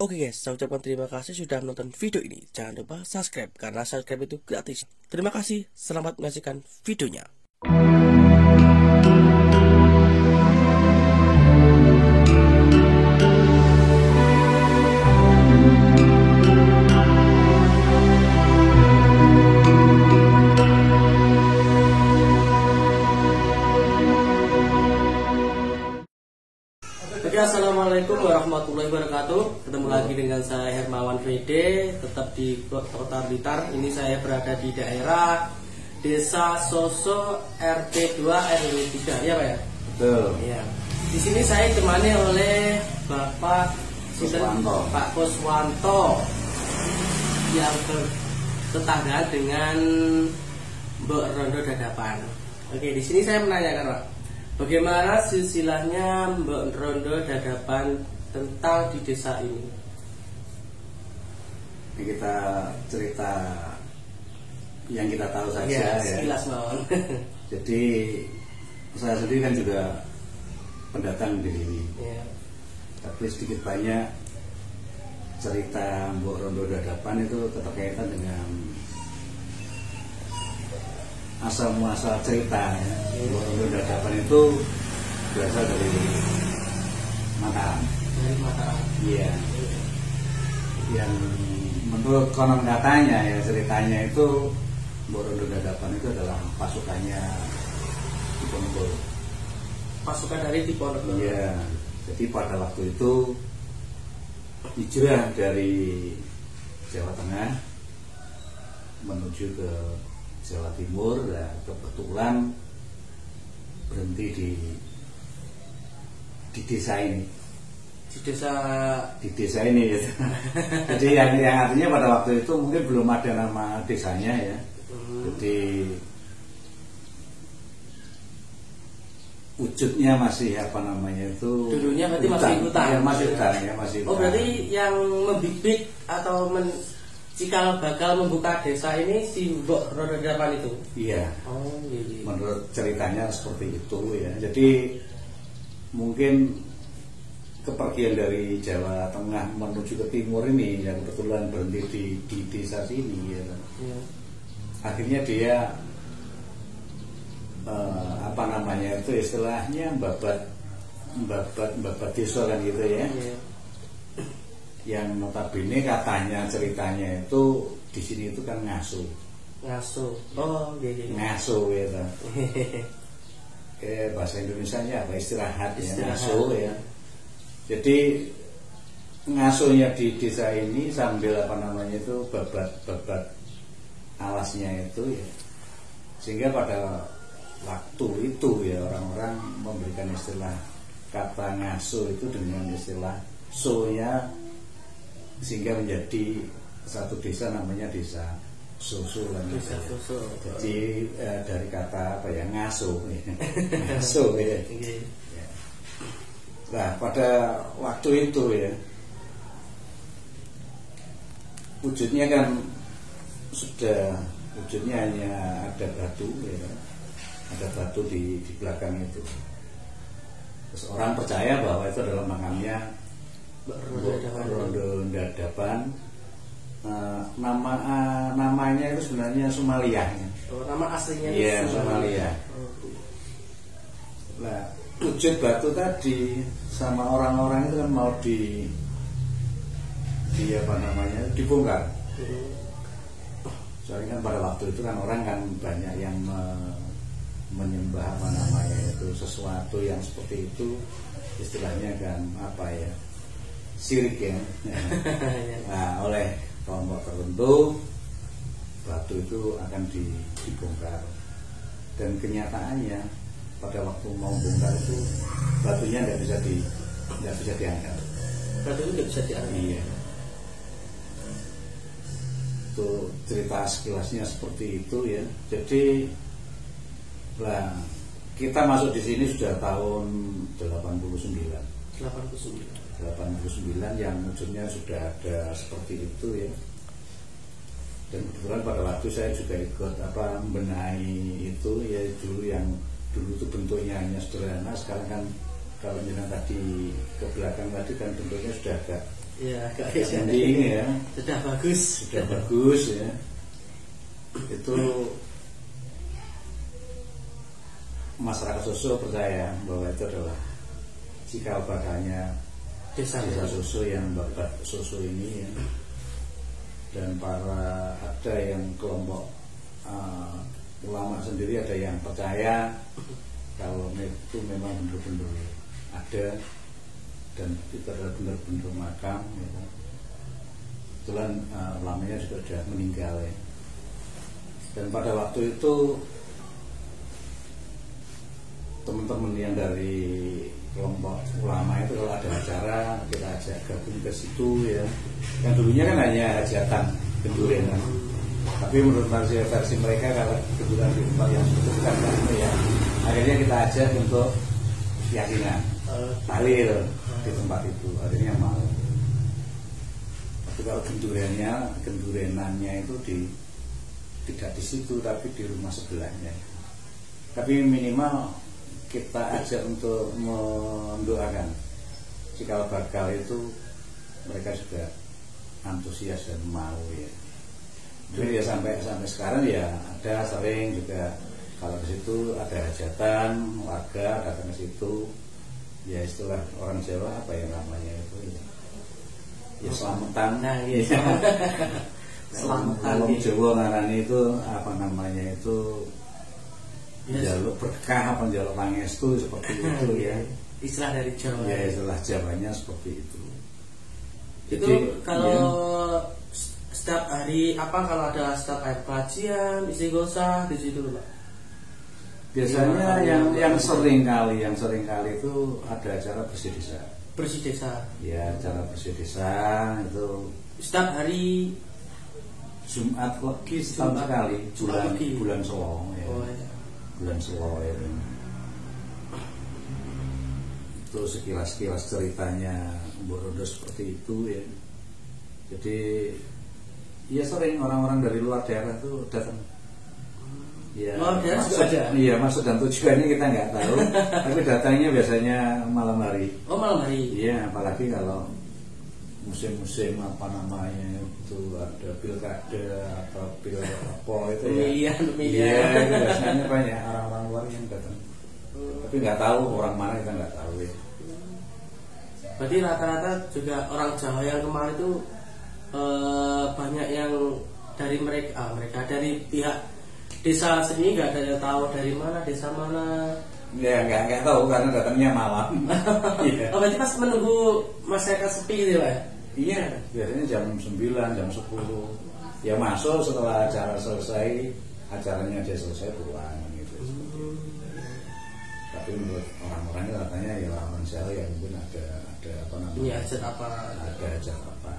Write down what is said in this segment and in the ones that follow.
Oke guys, saya ucapkan terima kasih sudah menonton video ini. Jangan lupa subscribe, karena subscribe itu gratis. Terima kasih, selamat menyaksikan videonya. Oke, assalamualaikum warahmatullahi wabarakatuh. Ketemu lagi dengan saya Hermawan VD, tetap di Kota Blitar. Ini saya berada di daerah Desa Soso RT 2 RW 3, ya Pak ya? Betul. Ya. Di sini saya ditemani oleh Bapak Pak Kuswanto yang bertetangga dengan Mbok Rondo Dadapan. Oke, di sini saya menanyakan Pak, bagaimana silsilahnya Mbok Rondo Dadapan tentang di desa ini? Ini kita cerita yang kita tahu saja Ya, ya. sekilas mawon. Jadi saya sendiri kan juga pendatang di sini. Ya. Tapi sedikit banyak cerita Mbok Rondo Dadapan itu terkaitan dengan asal muasal cerita ya. Mbok Rondo Dadapan itu berasal dari Mataram. Dari Mataram. Iya. Yang menurut konon katanya ya, ceritanya itu Mbok Rondo Dadapan itu adalah pasukannya Diponegoro. Pasukan dari Diponegoro. Iya. Jadi pada waktu itu hijrah dari Jawa Tengah menuju ke Jawa Timur, dan kebetulan berhenti di desa ini. Di Di desa ini ya. Jadi yang artinya pada waktu itu mungkin belum ada nama desanya ya. Jadi wujudnya masih apa namanya itu, dulunya berarti masih hutan. Ya, masih hutan ya, masih hutan. Oh, berarti yang membibit atau cikal bakal membuka desa ini si Mbok Rondo Dadapan itu. Iya. Oh, iya. Menurut ceritanya seperti itu ya. Jadi mungkin kepergian dari Jawa Tengah menuju ke timur ini yang kebetulan berhenti di desa sini ya. Iya. Akhirnya dia apa namanya itu istilahnya babat desa kan gitu ya. Iya. Yang notabene katanya ceritanya itu di sini itu kan ngasuh. Oh, iya. Ngasuh gitu. Bahasa Indonesianya apa, istirahat ya, Istirahat. ngasuh ya. Jadi ngasuhnya di desa ini sambil apa namanya itu babat alasnya itu ya, sehingga pada waktu itu ya orang-orang memberikan istilah kata ngasuh itu dengan istilah so-nya, sehingga menjadi satu desa namanya desa Soso kan. Desa Soso. Jadi dari kata apa ya, ngasuh ya. Ngasuh ya. Iya. Nah pada waktu itu ya, wujudnya kan wujudnya hanya ada batu ya, ada batu di belakang itu. Terus orang percaya bahwa itu adalah makamnya Mbok Rondo Dadapan. Namanya itu sebenarnya Sumaliah ya. Oh, nama aslinya Iya, Sumaliah. Nah, wujud batu tadi sama orang-orang itu kan mau di apa namanya, dibongkar. Soalnya kan pada waktu itu kan orang kan banyak yang menyembah apa namanya itu, sesuatu yang seperti itu, istilahnya kan apa ya, syirik ya. Nah, oleh kelompok tertentu batu itu akan dibongkar, dan kenyataannya pada waktu mau bongkar itu batunya nggak bisa diangkat. Batu itu nggak bisa diangkat. Iya. Itu cerita sekilasnya seperti itu ya. Jadi lah kita masuk di sini sudah tahun 89 yang wujudnya sudah ada seperti itu ya. Dan kebetulan pada waktu saya juga ikut membenahi itu ya, dulu itu bentuknya hanya sederhana. Sekarang kan kalau jenang tadi ke belakang tadi kan bentuknya sudah agak Ya, agak ini ya. Sudah bagus. Sudah bagus ya. Itu masyarakat Susu percaya bahwa itu adalah cikal bakalnya desa Susu yang membuat susu ini ya. Dan ada yang kelompok ulama sendiri ada yang percaya kalau itu memang benar-benar ada dan itu adalah benar-benar makam ya. Kebetulan ulamanya juga sudah meninggal ya. Dan pada waktu itu teman-teman yang dari kelompok ulama itu kalau ada acara kita ajak gabung ke situ ya. Yang dulunya kan hanya hajatan kendurenan. Tapi menurut versi mereka kalau kebetulan di tempat yang bukan ya, akhirnya kita ajak untuk keyakinan tahlil di tempat itu. Akhirnya mau. Tapi kalau kendurenannya itu tidak di situ tapi di rumah sebelahnya. Tapi minimal kita ajak untuk mendoakan cikal bakal itu, mereka juga antusias dan mau ya. Jadi ya sampai sekarang ya ada sering juga kalau ke situ ada hajatan warga datang ke situ ya, istilah orang Jawa apa ya namanya itu ya selamatan. Nah, iya. Selamatan di Jawa ngarani itu apa namanya itu jaluk berkah apa jaluk pangestu seperti itu ya. Istilah dari Jawa. Ya istilah Jawanya seperti itu. Itu jadi, kalau setiap hari kalau ada setiap hari kajian istighosah di situ Pak. Biasanya yang sering kali itu ada acara bersih desa. Bersih desa. Ya acara bersih desa itu setiap hari Jumat lagi setahun sekali bulan Solo ya. Oh, ya. Bulan Solo ya. Itu sekilas ceritanya Mbok Rondo seperti itu ya. Jadi ya sering orang-orang dari luar daerah tuh datang. Ya, iya maksud dan tujuannya kita nggak tahu, tapi datangnya biasanya malam hari. Oh malam hari. Iya, apalagi kalau musim-musim apa namanya itu ada pilkada atau pil apa itu ya. Iya, itu biasanya banyak orang-orang luar yang datang. Tapi nggak tahu orang mana, kita nggak tahu ya. Berarti rata-rata juga orang Jawa yang kemarin itu banyak yang dari mereka dari pihak desa sini, nggak ada yang tahu dari mana desa mana. Ya nggak tahu karena datangnya malam. Iya. Oh, berarti pas menunggu masyarakat sepi gitu Pak? Iya, biasanya jam 9, jam 10. Ya masuk setelah acara selesai, acaranya dia selesai pulang gitu. Tapi menurut orang-orangnya katanya ya orang Jawa ya mungkin ada apa namanya? Iya, hajat apa? Ada hajat apa?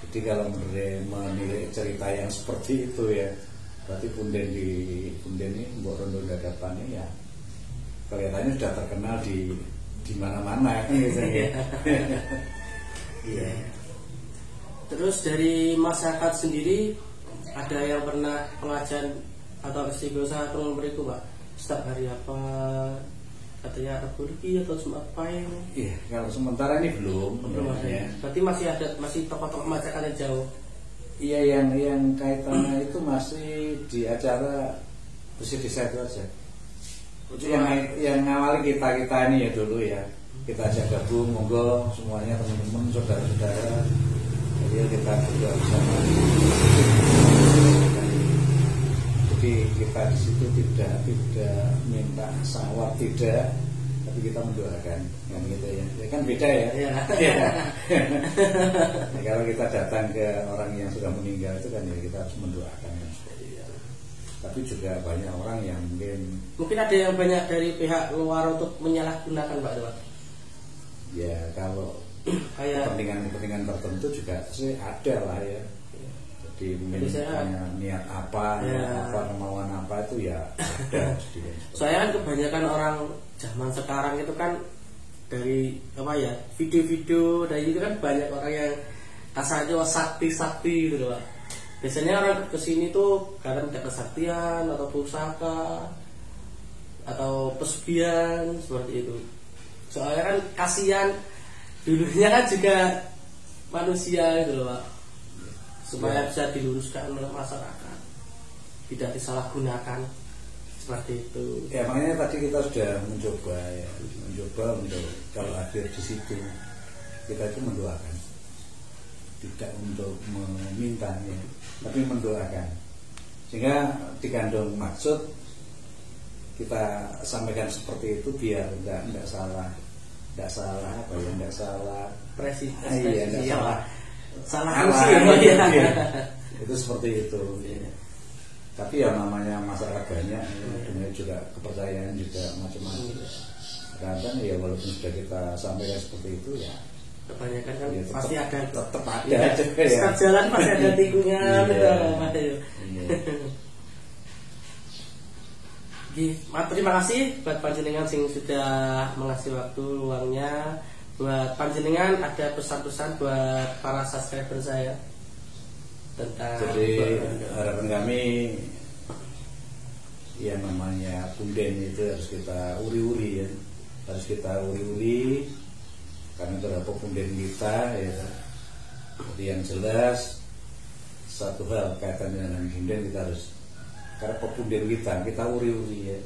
Jadi kalau menilai cerita yang seperti itu ya, berarti punden ini Mbok Rondo Dadapan ini ya kelihatannya sudah terkenal di mana-mana gitu ya. Iya. Terus dari masyarakat sendiri ada yang pernah pengajian atau istighosah atau memberiku Pak? Setiap hari apa? Katanya Rabu Legi atau Jumat Pahing? Iya, kalau sementara ini belum ada. Ya. Berarti masih tokoh-tokoh masyarakat yang jauh. Iya, yang kaitannya itu masih di acara bersih desa itu aja. Yang ngawali kita ini ya dulu ya. Kita ajak gabung, monggo semuanya teman-teman, saudara-saudara. Jadi kita juga bersama. Jadi kita di situ tidak minta sawat, tidak, tapi kita mendoakan, kan gitu ya. Ya kan beda ya. Ya. Nah, kalau kita datang ke orang yang sudah meninggal itu kan ya kita harus mendoakan kan seperti itu. Tapi juga banyak orang yang mungkin ada yang banyak dari pihak luar untuk menyalahgunakan Pak Dewa. Ya kalau kayak kepentingan tertentu juga sih ada lah ya. Jadi misalnya niat apa, kemauan apa itu ya ada. Saya kan kebanyakan orang zaman sekarang itu kan dari video-video dari itu kan banyak orang yang kasarnya sakti gitu loh. Biasanya orang kesini tuh karena minta kesaktian atau pusaka atau pesugihan seperti itu. Soalnya kan kasihan dulunya kan juga manusia gitu loh Pak, supaya bisa diluruskan oleh masyarakat, tidak disalahgunakan seperti itu. Ya makanya tadi kita sudah mencoba untuk kalau hadir di situ kita itu mendoakan, tidak untuk meminta ya, tapi mendoakan, sehingga dikandung maksud kita sampaikan seperti itu biar enggak salah apa ya, enggak salah presiden, enggak salah fungsi ya. Itu seperti itu. Tapi ya namanya masyarakat banyak, dengan juga kepercayaan juga macam-macam. Kadang ya walaupun sudah kita sampaikan seperti itu ya kebanyakan kan ya, pasti ada, tetap ada ya, aja ya. Setiap jalan pasti ada tikungan Terima kasih buat panjenengan sing sudah mengasih waktu luangnya. Buat panjenengan ada pesan-pesan buat para subscriber saya tentang. Jadi harapan kami yang namanya punden itu harus kita uri-uri ya, harus kita uri-uri karena itu adalah punden kita ya. Jadi yang jelas satu hal kaitannya dengan punden kita harus, karena pepunden kita uri-uri ya,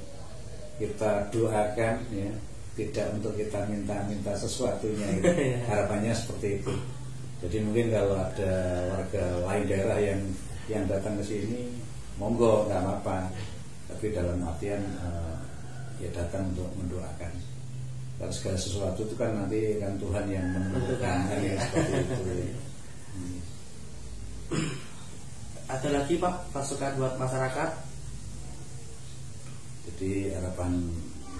kita doakan ya, tidak untuk kita minta sesuatunya gitu. Harapannya seperti itu. Jadi mungkin kalau ada warga lain daerah yang datang ke sini, monggo nggak apa-apa, tapi dalam artian ya datang untuk mendoakan. Kalau segala sesuatu itu kan nanti kan Tuhan yang menentukan kan ya, seperti itu. Ada lagi Pak masukan buat masyarakat? Jadi harapan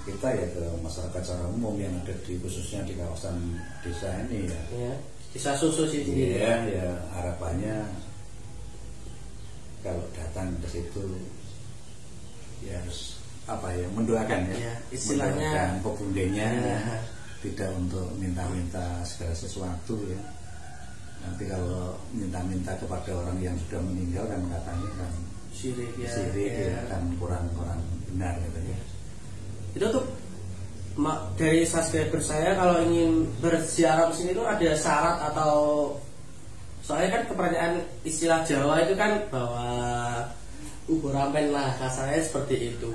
kita ya ke masyarakat secara umum yang ada di khususnya di kawasan desa ini ya. Desa Susu sini. Iya, ya harapannya kalau datang ke situ ya harus apa ya, mendoakan ya, istilahnya mendoakan pepundenya ya, tidak untuk minta-minta segala sesuatu ya. Nanti kalau minta-minta kepada orang yang sudah meninggal kan katanya kan syirik ya, kan kurang benar gitu ya. Itu tuh dari subscriber saya kalau ingin berziarah ke sini itu ada syarat atau, soalnya kan kepercayaan istilah Jawa itu kan bahwa uburamen lah kasarnya seperti itu.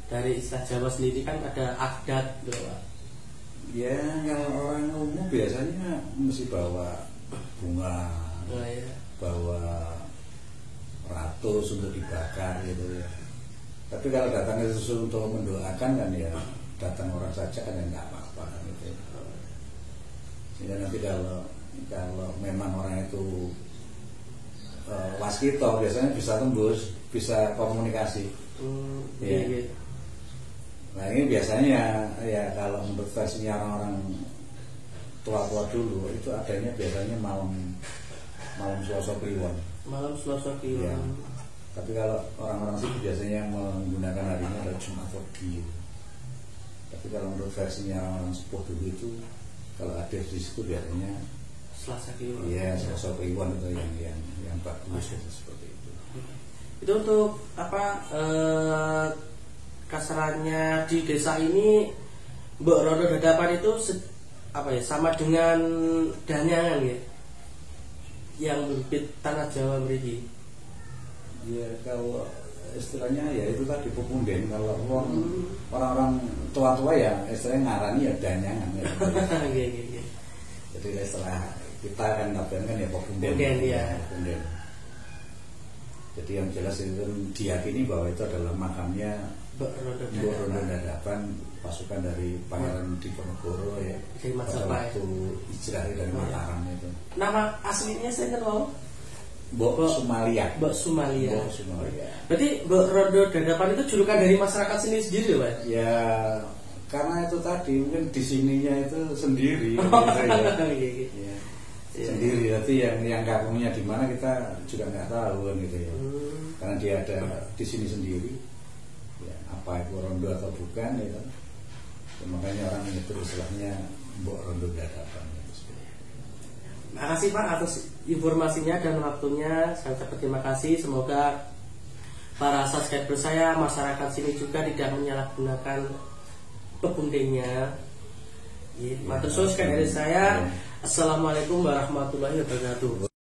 Dari istilah Jawa sendiri kan ada adat gitu Pak. Ya kalau orang umum biasanya mesti bawa bunga, bawa ratus untuk dibakar gitu ya. Tapi kalau datang ke susu untuk mendoakan kan ya datang orang saja kan ya nggak apa-apa kan gitu. Sehingga nanti kalau memang orang itu waskito biasanya bisa tembus, bisa komunikasi. Ya. Nah ini biasanya ya kalau menurut versinya orang-orang tua-tua dulu itu adanya biasanya malam Selasa Kliwon. Malam Selasa Kliwon. Ya. Tapi kalau orang-orang sih biasanya menggunakan harinya adalah Jumat Wage. Tapi kalau menurut versinya orang-orang sepuh dulu itu kalau ada di situ biasanya Selasa Kliwon. Iya, Selasa Kliwon itu yang bagus seperti itu. Itu untuk apa? Kasarannya di desa ini Mbok Rondo Dadapan itu apa ya, sama dengan danyangan ya, yang berbit tanah Jawa beriki. Ya kalau istilahnya ya itu tadi pepunden. Kalau orang-orang tua-tua ya istilahnya ngarani ya danyangan ya. Jadi istilah kita kan ngapain kan ya pepunden. Pepunden. Jadi yang jelas itu diyakini bahwa itu adalah makamnya Mbok Rondo Dadapan, pasukan dari Pangeran Diponegoro ya, pada waktu hijrah dari Mataram itu. Nama aslinya saya kenal Mbok Sumalia. Berarti Mbok Rondo Dadapan itu julukan dari masyarakat sini sendiri Pak? Ya karena itu tadi mungkin di sininya itu sendiri. Sendiri, berarti yang kampungnya di mana kita juga nggak tahu kan gitu ya. Karena dia ada di sini sendiri. Ya, apa itu rondo atau bukan ya kan? Ya, makanya orang menyebut istilahnya Mbok Rondo Dadapan. Makasih Pak atas informasinya dan waktunya. Saya ucapkan terima kasih. Semoga para subscriber saya, masyarakat sini juga tidak menyalahgunakan pepundenya. Matur suwun sekali dari saya. Assalamualaikum warahmatullahi wabarakatuh.